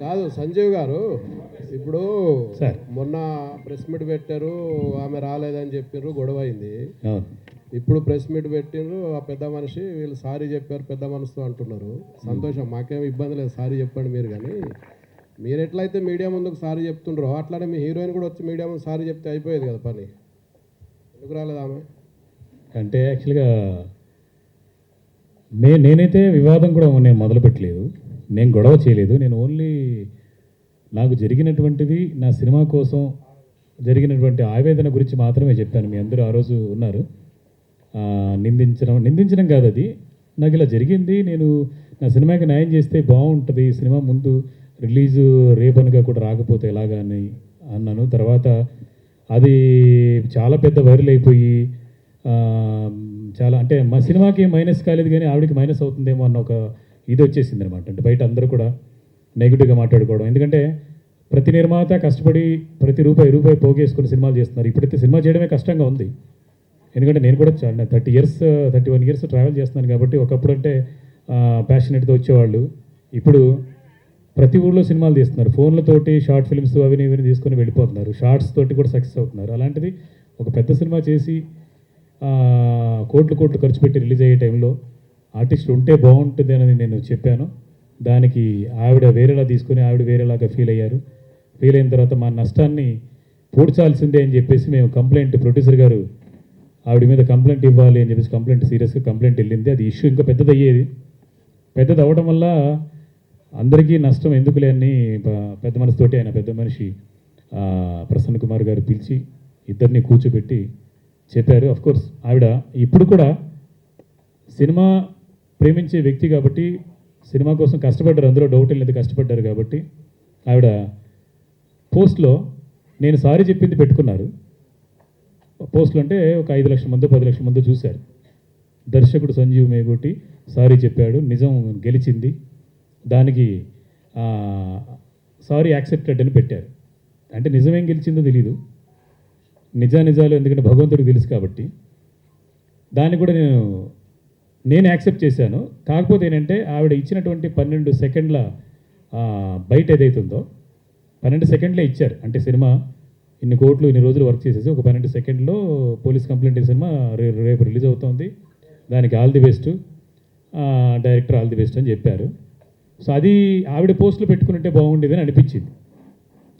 కాదు సంజీవ్ గారు, ఇప్పుడు సార్ మొన్న ప్రెస్ మీట్ పెట్టారు, ఆమె రాలేదని చెప్పారు, గొడవ అయింది. అవును ఇప్పుడు ప్రెస్ మీట్ పెట్టిండ్రు, ఆ పెద్ద మనిషి వీళ్ళు సారీ చెప్పారు పెద్ద మనసుతో అంటున్నారు. సంతోషం, మాకేం ఇబ్బంది లేదు, సారీ చెప్పండి మీరు. కానీ మీరు ఎట్లయితే మీడియా ముందుకు సారీ చెప్తుండ్రో అట్లానే మీ హీరోయిన్ కూడా వచ్చి మీడియా ముందు సారీ చెప్తే అయిపోయేది కదా పని. ఎందుకు రాలేదు ఆమె? అంటే యాక్చువల్గా నేనైతే వివాదం కూడా నేను మొదలుపెట్టలేదు, నేను గొడవ చేయలేదు. నేను ఓన్లీ నాకు జరిగినటువంటిది నా సినిమా కోసం జరిగినటువంటి ఆవేదన గురించి మాత్రమే చెప్పాను. మీ అందరూ ఆ రోజు ఉన్నారు. నిందించడం కాదు అది, నాకు ఇలా జరిగింది, నేను నా సినిమాకి న్యాయం చేస్తే బాగుంటుంది, సినిమా ముందు రిలీజు రేపనగా కూడా రాకపోతే ఎలాగా అని అన్నాను. తర్వాత అది చాలా పెద్ద వైరల్ అయిపోయి చాలా అంటే మా సినిమాకి మైనస్ కాలేదు కానీ ఆవిడకి మైనస్ అవుతుందేమో అన్న ఒక ఇది వచ్చేసింది అనమాట. అంటే బయట అందరూ కూడా నెగిటివ్గా మాట్లాడుకోవడం. ఎందుకంటే ప్రతి నిర్మాత కష్టపడి ప్రతి రూపాయి పోగేసుకుని సినిమాలు చేస్తున్నారు. ఇప్పుడైతే సినిమా చేయడమే కష్టంగా ఉంది. ఎందుకంటే నేను కూడా 31 ఇయర్స్ ట్రావెల్ చేస్తున్నాను కాబట్టి ఒకప్పుడు అంటే ప్యాషనెట్తో వచ్చేవాళ్ళు. ఇప్పుడు ప్రతి ఊళ్ళో సినిమాలు తీస్తున్నారు, ఫోన్లతోటి షార్ట్ ఫిల్మ్స్ అవి ఇవన్నీ తీసుకొని వెళ్ళిపోతున్నారు, షార్ట్స్ తోటి కూడా సక్సెస్ అవుతున్నారు. అలాంటిది ఒక పెద్ద సినిమా చేసి కోట్లు ఖర్చు పెట్టి రిలీజ్ అయ్యే టైంలో ఆర్టిస్ట్ ఉంటే బాగుంటుంది అని నేను చెప్పాను. దానికి ఆవిడ వేరేలా తీసుకొని ఆవిడ వేరేలాగా ఫీల్ అయ్యారు. ఫీల్ అయిన తర్వాత మా నష్టాన్ని పూడ్చాల్సిందే అని చెప్పేసి మేము కంప్లైంట్, ప్రొడ్యూసర్ గారు ఆవిడ మీద కంప్లైంట్ ఇవ్వాలి అని చెప్పేసి సీరియస్గా కంప్లైంట్ వెళ్ళింది. అది ఇష్యూ ఇంకా పెద్దది అవ్వడం వల్ల అందరికీ నష్టం ఎందుకులే అని పెద్ద మనసుతోటి ఆయన పెద్ద మనిషి ప్రసన్న కుమార్ గారు పిలిచి ఇద్దరిని కూర్చోబెట్టి చెప్పారు. అఫ్కోర్స్ ఆవిడ ఇప్పుడు కూడా సినిమా ప్రేమించే వ్యక్తి కాబట్టి సినిమా కోసం కష్టపడ్డారు, అందులో డౌట్ లేదు, కష్టపడ్డారు కాబట్టి ఆవిడ పోస్ట్లో నేను సారీ చెప్పింది పెట్టుకున్నారు. పోస్టులు అంటే ఒక 5 లక్షల మంది 10 లక్షల మంది చూశారు. దర్శకుడు సంజీవ్ మేగోటి సారీ చెప్పాడు, నిజం గెలిచింది, దానికి సారీ యాక్సెప్టెడ్ అని పెట్టారు. అంటే నిజమేం గెలిచిందో తెలీదు, నిజాలు ఎందుకంటే భగవంతుడికి తెలుసు కాబట్టి దాన్ని కూడా నేను యాక్సెప్ట్ చేశాను. కాకపోతే ఏంటంటే ఆవిడ ఇచ్చినటువంటి 12 సెకండ్ల బయట ఏదైతుందో 12 సెకండ్లే ఇచ్చారు. అంటే సినిమా ఇన్ని కోట్లు ఇన్ని రోజులు వర్క్ చేసేసి ఒక 12 సెకండ్లో పోలీస్ కంప్లైంట్ సినిమా రేపు రిలీజ్ అవుతుంది, దానికి all the best, director all the best అని చెప్పారు. సో అది ఆవిడ పోస్టులు పెట్టుకుంటే బాగుండేదని అనిపించింది.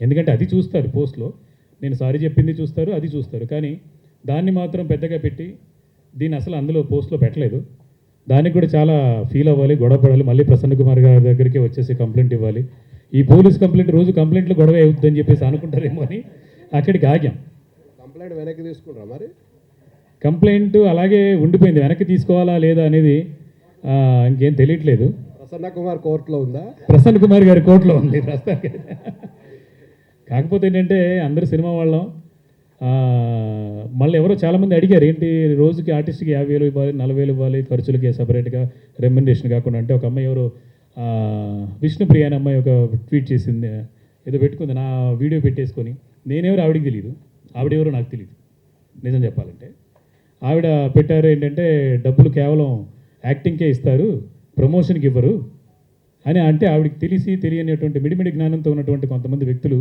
ఎందుకంటే అది చూస్తారు పోస్ట్లో, నేను సారీ చెప్పింది చూస్తారు, అది చూస్తారు. కానీ దాన్ని మాత్రం పెద్దగా పెట్టి దీన్ని అసలు అందులో పోస్ట్లో పెట్టలేదు. దానికి కూడా చాలా ఫీల్ అవ్వాలి, గొడవ పడాలి, మళ్ళీ ప్రసన్న కుమార్ గారి దగ్గరికి వచ్చేసి కంప్లైంట్ ఇవ్వాలి. ఈ పోలీస్ కంప్లైంట్ రోజు కంప్లైంట్లు గొడవ అవుతుందని చెప్పేసి అనుకుంటారేమో అని అక్కడికి ఆగాం. కంప్లైంట్ వెనక్కి తీసుకుంటారా మరి? కంప్లైంట్ అలాగే ఉండిపోయింది, వెనక్కి తీసుకోవాలా లేదా అనేది ఇంకేం తెలియట్లేదు. ప్రసన్న కుమార్ కోర్టులో ఉందా? ప్రసన్న కుమార్ గారి కోర్టులో ఉంది ప్రస్తుతానికి. కాకపోతే ఏంటంటే అందరూ సినిమా వాళ్ళం, మళ్ళీ ఎవరో చాలామంది అడిగారు ఏంటి రోజుకి ఆర్టిస్ట్కి 50,000 ఇవ్వాలి, 40,000 ఇవ్వాలి, ఖర్చులకి సపరేట్గా రెమ్యునరేషన్ కాకుండా. అంటే ఒక అమ్మాయి ఎవరో విష్ణుప్రియ అనే అమ్మాయి ఒక ట్వీట్ చేసింది, ఏదో పెట్టుకుంది, నా వీడియో పెట్టేసుకొని. నేనెవరు ఆవిడకి తెలియదు, ఆవిడెవరో నాకు తెలియదు నిజం చెప్పాలంటే. ఆవిడ పెట్టారు ఏంటంటే డబ్బులు కేవలం యాక్టింగ్కే ఇస్తారు, ప్రమోషన్కి ఇవ్వరు అని. అంటే ఆవిడకి తెలియనటువంటి మిడిమిడి జ్ఞానంతో ఉన్నటువంటి కొంతమంది వ్యక్తులు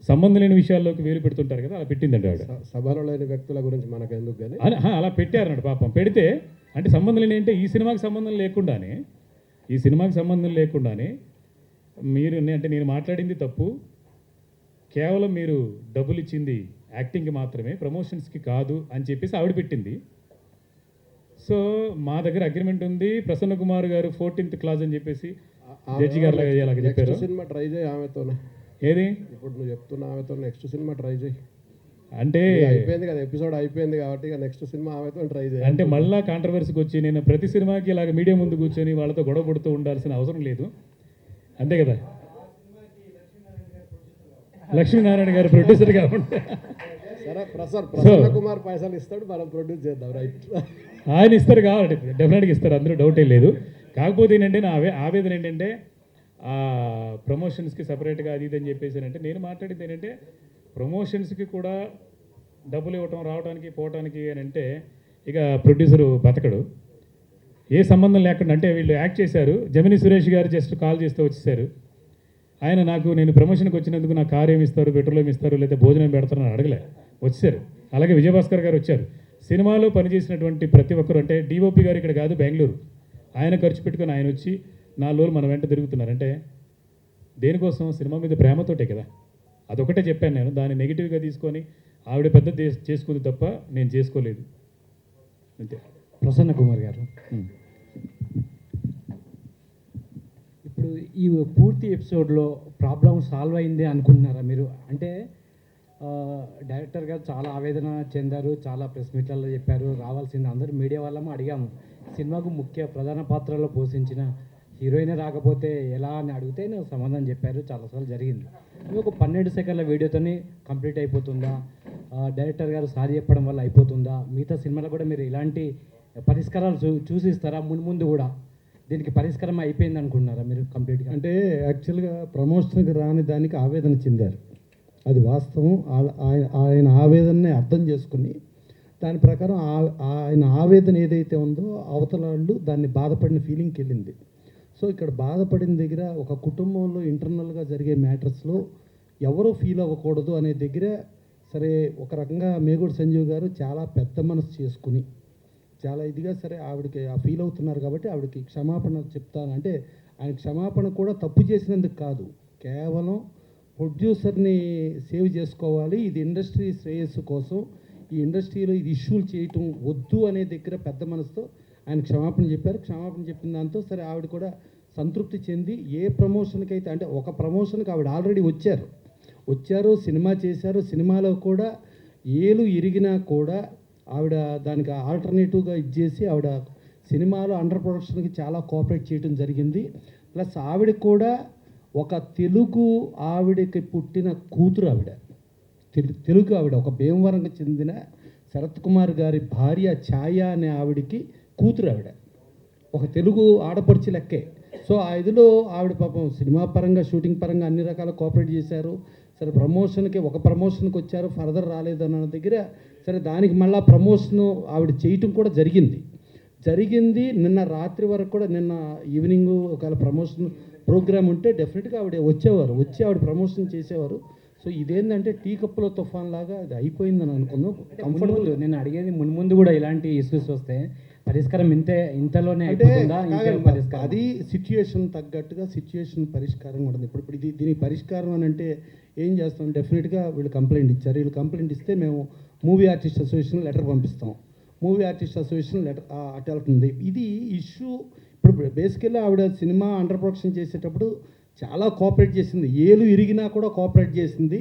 సంబంధం లేని విషయాల్లోకి వేలు పెడుతుంటారు కదా, అలా పెట్టిందండి ఆవిడ. సభలో లేని వ్యక్తుల గురించి మనకు ఎందుకు కానీ అలా పెట్టారన్నాడు పాపం. పెడితే అంటే సంబంధం లేని అంటే ఈ సినిమాకి సంబంధం లేకుండానే మీరు అంటే నేను మాట్లాడింది తప్పు, కేవలం మీరు డబ్బులు ఇచ్చింది యాక్టింగ్కి మాత్రమే, ప్రమోషన్స్కి కాదు అని చెప్పేసి ఆవిడ పెట్టింది. సో మా దగ్గర అగ్రిమెంట్ ఉంది, ప్రసన్న కుమార్ గారు 14th క్లాజ్ అని చెప్పేసి జడ్జి గారు అలాగే చెప్పారు. సినిమా ట్రై చేయి ఆమెతోనే. ఏది ఇప్పుడు నువ్వు చెప్తున్న ఆమెతో నెక్స్ట్ సినిమా ట్రై చేయి. అంటే అయిపోయింది కదా, ఎపిసోడ్ అయిపోయింది కాబట్టి ఇక నెక్స్ట్ సినిమా ఆమెతో ట్రై చేయి. అంటే మళ్ళీ కాంట్రవర్సీకి వచ్చి నేను ప్రతి సినిమాకి ఇలాగ మీడియా ముందు కూర్చొని వాళ్ళతో గొడవ పడుతూ ఉండాల్సిన అవసరం లేదు, అంతే కదా. లక్ష్మీనారాయణ గారు ప్రొడ్యూసర్గా ఉంటే సరే, ప్రసన్న కుమార్ పైసలు ఇస్తాడు, మనం ప్రొడ్యూస్ చేద్దాం. రైట్, ఆయన ఇస్తారు కాబట్టి డెఫినెట్గా ఇస్తారు, అందులో డౌటే లేదు. కాకపోతే ఏంటంటే నా ఆవేదన ఏంటంటే ప్రమోషన్స్కి సపరేట్గా అది ఇది అని చెప్పేసి అంటే నేను మాట్లాడింది ఏంటంటే ప్రమోషన్స్కి కూడా డబ్బులు ఇవ్వటం, రావడానికి పోవటానికి అని అంటే ఇక ప్రొడ్యూసరు బతకడు. ఏ సంబంధం లేకుండా అంటే వీళ్ళు యాక్ట్ చేశారు, జమినీ సురేష్ గారు జస్ట్ కాల్ చేస్తే వచ్చేసారు, ఆయన నాకు నేను ప్రమోషన్కి వచ్చినందుకు నాకు కారు ఏమి ఇస్తారు, పెట్రోల్ ఏమి ఇస్తారు, లేదా భోజనం పెడతారు అని అడగలే, వచ్చారు. అలాగే విజయభాస్కర్ గారు వచ్చారు. సినిమాలో పనిచేసినటువంటి ప్రతి ఒక్కరు, అంటే డిఓపి గారు ఇక్కడ కాదు బెంగళూరు, ఆయన ఖర్చు పెట్టుకొని ఆయన వచ్చి 4 రోజులు మన వెంట తిరుగుతున్నారు. అంటే దేనికోసం? సినిమా మీద ప్రేమతోటే కదా. అదొకటే చెప్పాను నేను. దాన్ని నెగిటివ్గా తీసుకొని ఆవిడ పెద్ద చేసుకుంది తప్ప నేను చేసుకోలేదు, అంతే. ప్రసన్న కుమార్ గారు, ఉమ్. ఇప్పుడు ఈ పూర్తి ఎపిసోడ్లో ప్రాబ్లం సాల్వ్ అయింది అనుకుంటున్నారా మీరు? అంటే డైరెక్టర్ గారు చాలా ఆవేదన చెందారు, చాలా ప్రెస్ మీట్లలో చెప్పారు, రావాల్సింది అందరూ మీడియా వాళ్ళము అడిగాము. సినిమాకు ప్రధాన పాత్రలో పోషించిన హీరోయిన్ రాకపోతే ఎలా అని అడిగితే నేను సమాధానం చెప్పారు, చాలాసార్లు జరిగింది. ఇది ఒక 12 సెకండ్ల వీడియోతోని కంప్లీట్ అయిపోతుందా? డైరెక్టర్ గారు సారి చెప్పడం వల్ల అయిపోతుందా? మిగతా సినిమాలో కూడా మీరు ఇలాంటి పరిష్కారాలు చూసిస్తారా? ముందు కూడా దీనికి పరిష్కారం అయిపోయింది అనుకుంటున్నారా మీరు కంప్లీట్గా? అంటే యాక్చువల్గా ప్రమోషన్కి రాని దానికి ఆవేదన చెందారు, అది వాస్తవం. ఆయన ఆవేదనని అర్థం చేసుకుని దాని ప్రకారం ఆయన ఆవేదన ఏదైతే ఉందో అవతల వాళ్ళు దాన్ని బాధపడిన ఫీలింగ్కి వెళ్ళింది. సో ఇక్కడ బాధపడిన దగ్గర ఒక కుటుంబంలో ఇంటర్నల్గా జరిగే మ్యాటర్స్లో ఎవరూ ఫీల్ అవ్వకూడదు అనే దగ్గర సరే ఒక రకంగా మేగూడు సంజీవ్ గారు చాలా పెద్ద మనసు చేసుకుని చాలా ఇదిగా సరే ఆవిడకి ఆ ఫీల్ అవుతున్నారు కాబట్టి ఆవిడకి క్షమాపణ చెప్తాను. అంటే ఆయన క్షమాపణ కూడా తప్పు చేసినందుకు కాదు, కేవలం ప్రొడ్యూసర్ని సేవ్ చేసుకోవాలి, ఇది ఇండస్ట్రీ శ్రేయస్సు కోసం, ఈ ఇండస్ట్రీలో ఇది ఇష్యూలు చేయటం వద్దు అనే దగ్గర పెద్ద మనసుతో ఆయన క్షమాపణ చెప్పారు. క్షమాపణ చెప్పిన దాంతో సరే ఆవిడ కూడా సంతృప్తి చెంది ఏ ప్రమోషన్కి అయితే, అంటే ఒక ప్రమోషన్కి ఆవిడ ఆల్రెడీ వచ్చారు, సినిమా చేశారు, సినిమాలో కూడా ఏలు ఇరిగినా కూడా ఆవిడ దానికి ఆల్టర్నేటివ్గా ఇచ్చేసి ఆవిడ సినిమాలో అండర్ ప్రొడక్షన్కి చాలా కోఆపరేట్ చేయడం జరిగింది. ప్లస్ ఆవిడ కూడా ఒక తెలుగు ఆవిడకి పుట్టిన కూతురు, ఆవిడ తెలుగు ఆవిడ, ఒక భీమవరంకి చెందిన శరత్ కుమార్ గారి భార్య ఛాయ అనే ఆవిడకి కూతురు, ఆవిడ ఒక తెలుగు ఆడపడుచు లెక్కే. సో ఆ ఇదిలో ఆవిడ పాపం సినిమా పరంగా షూటింగ్ పరంగా అన్ని రకాల కోఆపరేట్ చేశారు. సరే ప్రమోషన్కి ఒక ప్రమోషన్కి వచ్చారు, ఫర్దర్ రాలేదన్న దగ్గర సరే దానికి మళ్ళీ ప్రమోషన్ ఆవిడ చేయటం కూడా జరిగింది. నిన్న రాత్రి వరకు కూడా, నిన్న ఈవినింగ్ ఒకవేళ ప్రమోషన్ ప్రోగ్రామ్ ఉంటే డెఫినెట్గా ఆవిడ వచ్చి ఆవిడ ప్రమోషన్ చేసేవారు. సో ఇదేంటంటే టీ కప్పులో తుఫాన్ లాగా అది అయిపోయిందని అనుకుందాం. కంఫర్టబుల్. నేను అడిగేది ముందు కూడా ఇలాంటి ఇష్యూస్ వస్తే పరిష్కారం ఇంతలోనే అయిపోతుందా? అది సిచ్యుయేషన్ తగ్గట్టుగా సిచ్యుయేషన్ పరిష్కారం ఉంటుంది. ఇప్పుడు దీనికి పరిష్కారం అని అంటే ఏం చేస్తాం? డెఫినెట్గా వీళ్ళు కంప్లైంట్ ఇచ్చారు, వీళ్ళు కంప్లైంట్ ఇస్తే మేము మూవీ ఆర్టిస్ట్ అసోసియేషన్ లెటర్ పంపిస్తాం, మూవీ ఆర్టిస్ట్ అసోసియేషన్ లెటర్ అటు వెళ్తుంది. ఇది ఇష్యూ. ఇప్పుడు బేసికల్లీ ఆవిడ సినిమా అండర్ ప్రొడక్షన్ చేసేటప్పుడు చాలా కోఆపరేట్ చేసింది, ఏలు ఇరిగినా కూడా కోఆపరేట్ చేసింది.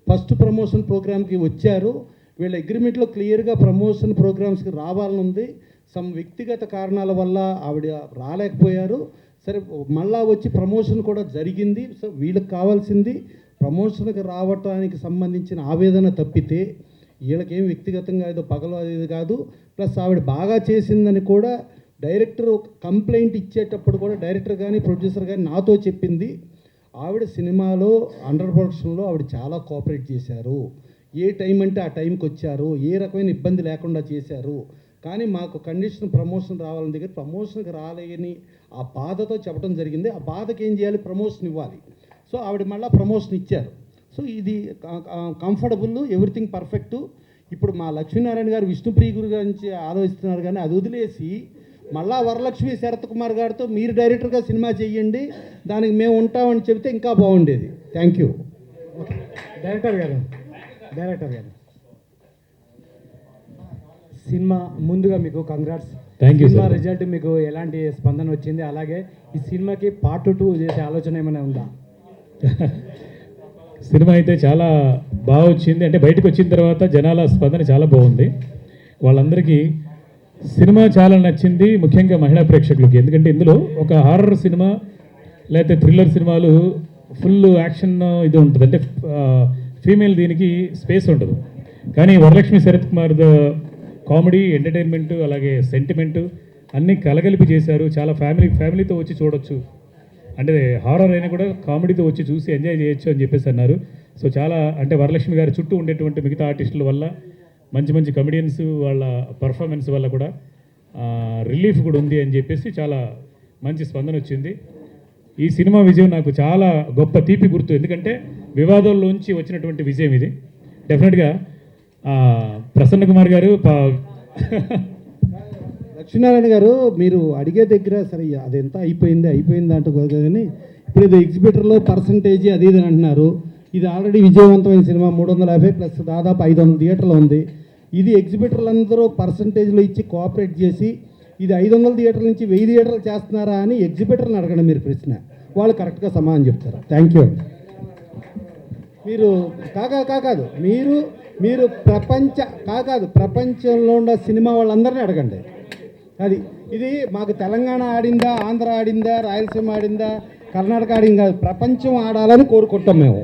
ఫస్ట్ ప్రమోషన్ ప్రోగ్రామ్కి వచ్చారు, వీళ్ళ అగ్రిమెంట్లో క్లియర్గా ప్రమోషన్ ప్రోగ్రామ్స్కి రావాలని ఉంది. సమ్ వ్యక్తిగత కారణాల వల్ల ఆవిడ రాలేకపోయారు. సరే మళ్ళా వచ్చి ప్రమోషన్ కూడా జరిగింది. సో వీళ్ళకి కావాల్సింది ప్రమోషన్కి రావటానికి సంబంధించిన ఆవేదన తప్పితే వీళ్ళకేం వ్యక్తిగతంగా ఏదో పగలు అది కాదు. ప్లస్ ఆవిడ బాగా చేసిందని కూడా డైరెక్టర్ కంప్లైంట్ ఇచ్చేటప్పుడు కూడా డైరెక్టర్ కానీ ప్రొడ్యూసర్ కానీ నాతో చెప్పింది, ఆవిడ సినిమాలో అండర్ ప్రొడక్షన్లో ఆవిడ చాలా కోఆపరేట్ చేశారు, ఏ టైం అంటే ఆ టైంకి వచ్చారు, ఏ రకమైన ఇబ్బంది లేకుండా చేశారు. కానీ మాకు కండిషన్ ప్రమోషన్ రావాలని దగ్గర ప్రమోషన్కి రాలేని ఆ బాధతో చెప్పడం జరిగింది. ఆ బాధకి ఏం చేయాలి? ప్రమోషన్ ఇవ్వాలి. సో ఆవిడ మళ్ళీ ప్రమోషన్ ఇచ్చారు. సో ఇది కంఫర్టబుల్, ఎవ్రీథింగ్ పర్ఫెక్టు. ఇప్పుడు మా లక్ష్మీనారాయణ గారు విష్ణుప్రియ గురి గురించి ఆలోచిస్తున్నారు, కానీ అది వదిలేసి మళ్ళా వరలక్ష్మి శరత్ కుమార్ గారితో మీరు డైరెక్టర్గా సినిమా చేయండి, దానికి మేము ఉంటామని చెబితే ఇంకా బాగుండేది. Thank you. డైరెక్టర్ గారు సినిమా ముందుగా మీకు congrats. Thank you cinema sir. Result మీకు ఎలాంటి స్పందన వచ్చింది? అలాగే ఈ సినిమాకి పార్ట్ 2 చేసే ఆలోచన ఏమైనా ఉందా? సినిమా అయితే చాలా బాగా వచ్చింది. అంటే బయటకు వచ్చిన తర్వాత జనాల స్పందన చాలా బాగుంది. వాళ్ళందరికీ సినిమా చాలా నచ్చింది, ముఖ్యంగా మహిళా ప్రేక్షకులకి. ఎందుకంటే ఇందులో ఒక హారర్ సినిమా లేకపోతే థ్రిల్లర్ సినిమాలు ఫుల్ యాక్షన్ ఇది ఉంటుంది, అంటే ఫీమేల్ దీనికి స్పేస్ ఉండదు. కానీ వరలక్ష్మి శరత్ కుమార్ కామెడీ, ఎంటర్టైన్మెంట్, అలాగే సెంటిమెంట్ అన్నీ కలగలిపి చేశారు. చాలా ఫ్యామిలీతో వచ్చి చూడొచ్చు, అంటే హారర్ అయినా కూడా కామెడీతో వచ్చి చూసి ఎంజాయ్ చేయొచ్చు అని చెప్పేసి అన్నారు. సో చాలా, అంటే వరలక్ష్మి గారి చుట్టూ ఉండేటువంటి మిగతా ఆర్టిస్టుల వల్ల, మంచి కమెడియన్స్ వాళ్ళ పర్ఫార్మెన్స్ వల్ల కూడా రిలీఫ్ కూడా ఉంది అని చెప్పేసి చాలా మంచి స్పందన వచ్చింది. ఈ సినిమా విజయం నాకు చాలా గొప్ప తీపి గుర్తు. ఎందుకంటే వివాదంలోంచి వచ్చినటువంటి విజయం ఇది. డెఫినెట్గా ప్రసన్న కుమార్ గారు లక్ష్మీనారాయణ గారు మీరు అడిగే దగ్గర సరే అదెంత అయిపోయింది అంటూ కానీ ఇప్పుడు ఇది ఎగ్జిబిటర్లో పర్సంటేజ్ అది ఇది అని అంటున్నారు. ఇది ఆల్రెడీ విజయవంతమైన సినిమా 350 ప్లస్ దాదాపు 500 థియేటర్లు ఉంది. ఇది ఎగ్జిబిటర్లు అందరూ పర్సంటేజ్లో ఇచ్చి కోఆపరేట్ చేసి ఇది 500 థియేటర్ల నుంచి 1000 థియేటర్లు చేస్తున్నారా అని ఎగ్జిబిటర్ని అడగండి మీరు ప్రశ్న, వాళ్ళు కరెక్ట్గా సమాధానం చెప్తారు. థ్యాంక్ యూ అండి. మీరు కాదు మీరు ప్రపంచంలో ఉన్న సినిమా వాళ్ళందరినీ అడగండి. ఇది మాకు తెలంగాణ ఆడిందా, ఆంధ్ర ఆడిందా, రాయలసీమ ఆడిందా, కర్ణాటక ఆడిందా, ప్రపంచం ఆడాలని కోరుకుంటాం మేము.